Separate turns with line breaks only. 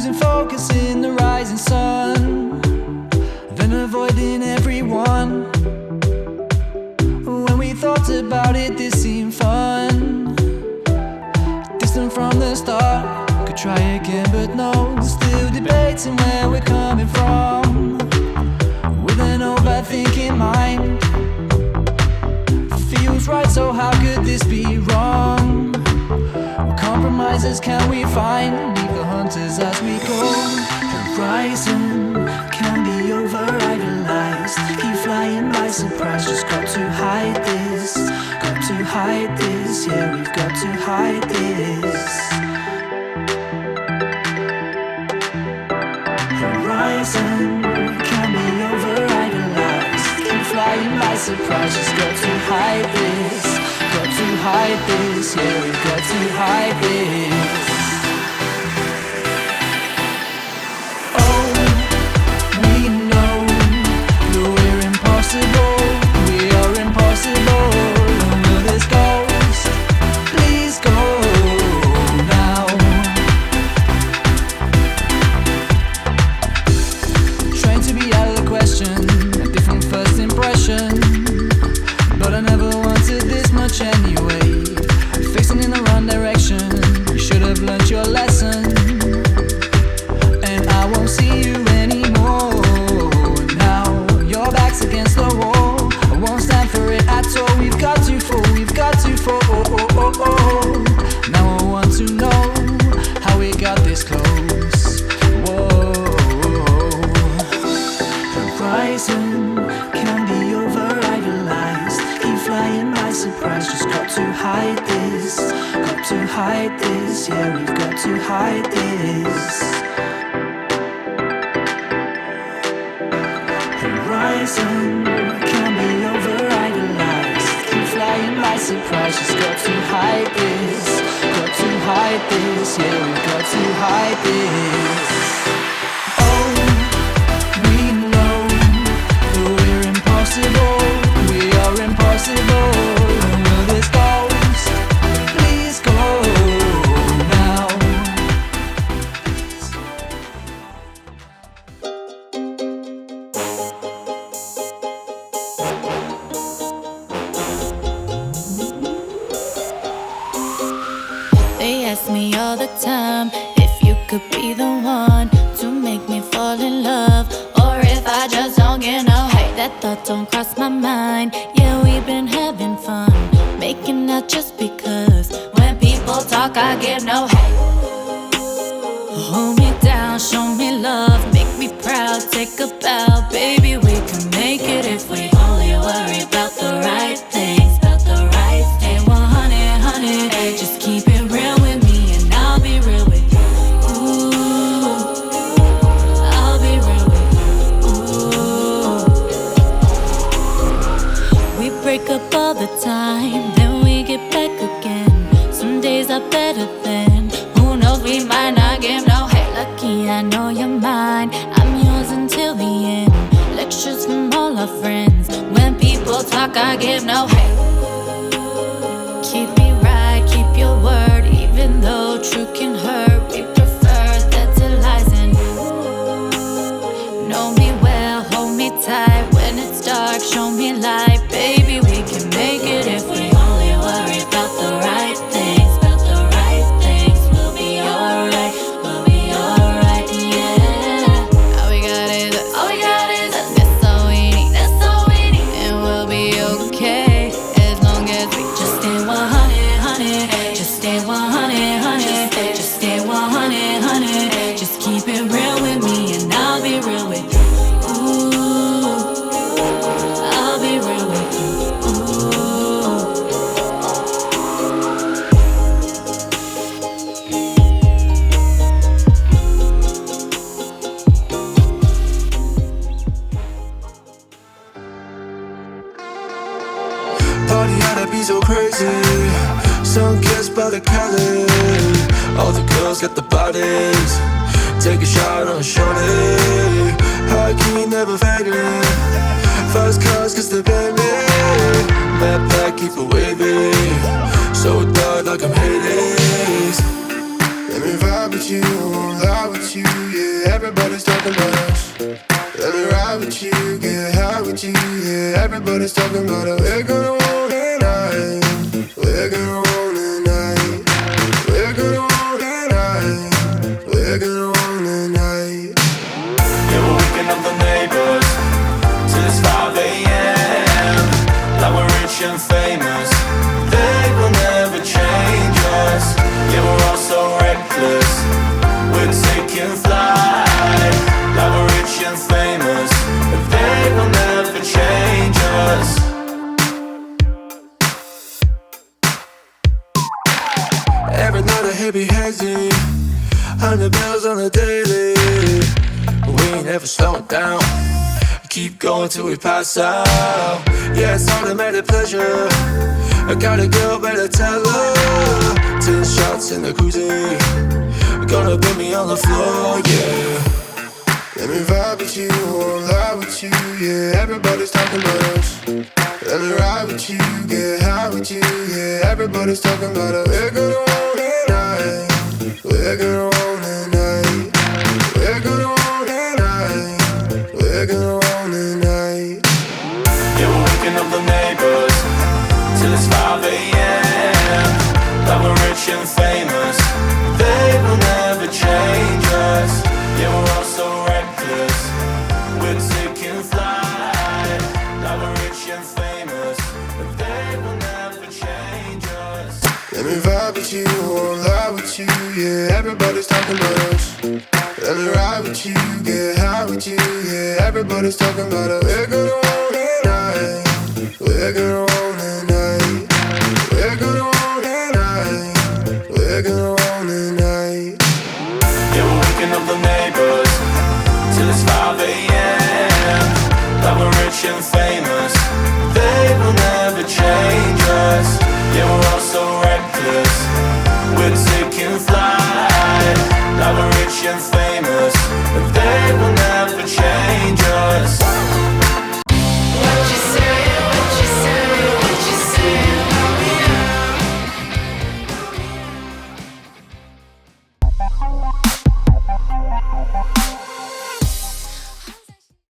losing focus in the rising sun, then avoiding everyone. When we thought about it, this seemed fun. Distant from the start, could try again but no. Still debating where we're coming from, with an overthinking mind. Feels right, so how could this be wrong? What compromises can we find? Leave the hunters as we go. Horizon can be over-idolized. Keep flying by surprise. Just got to hide this. Got to hide this. Yeah, we've got to hide this. Horizon can be over-idolized. Keep flying by surprise. Just got to hide this. Got to hide this. Yeah, we've got to hide this. We are impossible. Will this ghost please go now? Trying to be out of the question, a different first impression, but I never wanted this much anyway. Facing in the wrong direction, you should have learned your lesson, and I won't see you anymore. Against the wall, I won't stand for it at all. We've got to fall, we've got to fall. Now I want to know how we got this close. Whoa. Horizon can be over-idolized. Keep flying by surprise. Just got to hide this. Got to hide this. Yeah, we've got to hide this. Horizon can be over-idolized. Keep flying by surprise. Just got to hide this. Got to hide this. Yeah, we've got to hide this. Oh, we know that we're impossible. We are impossible. Will this ghost please go now?
They ask me all the time if you could be the one to make me fall in love, or if I just don't get no hate. That thought don't cross my mind. Yeah, we've been having fun, making out just because. When people talk, I give no hate. Hold me down, show me love, make me proud, take a bow. Baby, we can make it if we only worry about the right things, about the right things. 100, 100, just keep it real with me and I'll be real with you. Ooh, I'll be real with you. Ooh. We break up all the time, then we get back again. Some days are better than, who knows, we might not give no hate. Lucky I know you're mine, I'm yours until the end. Lectures from all our friends, when people talk I give no hate. Keep me right, keep your word, even though truth can hurt. We prefer that to lies, and know me well, hold me tight. When it's dark, show me light. Baby, we can make it if we only worry about the right things, about the right things. We'll be alright, we'll be alright, yeah. All we got is us, all we got is us. That's all we need, that's all we need, and we'll be okay as long as we just stay 100, 100. Just stay 100, 100. Just stay 100, 100. Just keep it real with me and I'll be real with you. Ooh, I'll be real with you.
Party had to be so crazy. Sun kissed by the Cali. All the girls got the bodies. Take a shot on shorty. High key never fading. Fast cars cause the baby. Mad black keep it wavy. So dark like I'm Hades. Let me vibe vibe with you, won't lie with you, yeah, everybody's talking about us. Let me ride with you, get high with you, yeah, everybody's talking about us. We're gonna want it night, we're gonna want it night, we're gonna want it night, we're gonna want it night.
Yeah, we're waking up the neighbors till it's 5 a.m. Like we're rich and famous, they will never change us. Yeah, we're all so reckless, we're taking flight. Like we're rich and famous, but they will never change us.
Every night a heavy hazy, 100 bills on the daily. We ain't never slowing down, keep going till we pass out. Yeah, it's automatic pleasure, I got a girl, better tell her. 10 shots in the cruising, gonna put me on the floor, yeah. Let me vibe with you, won't lie with you, yeah, everybody's talking about us. Let me ride with you, get high with you, yeah, everybody's talking about us. We're gonna want it night, we're gonna want it night, we're gonna want it night, we're gonna want it night.
Yeah, we're waking up the neighbors till it's 5 a.m. Like we're rich and famous, they will never change us. Yeah, we're all so reckless, we're taking flight. Like we're rich and famous, but they will never change us.
Let me vibe with you, won't lie with you, yeah, everybody's talking about us. Let me ride with you, get high with you, yeah, everybody's talking about us. We're gonna want it night, we're gonna want it night, we're gonna want it night, we're gonna want it night.
Yeah, we're waking up the neighbors till it's 5 a.m. Like we're rich and famous, they will never change us. Yeah, we're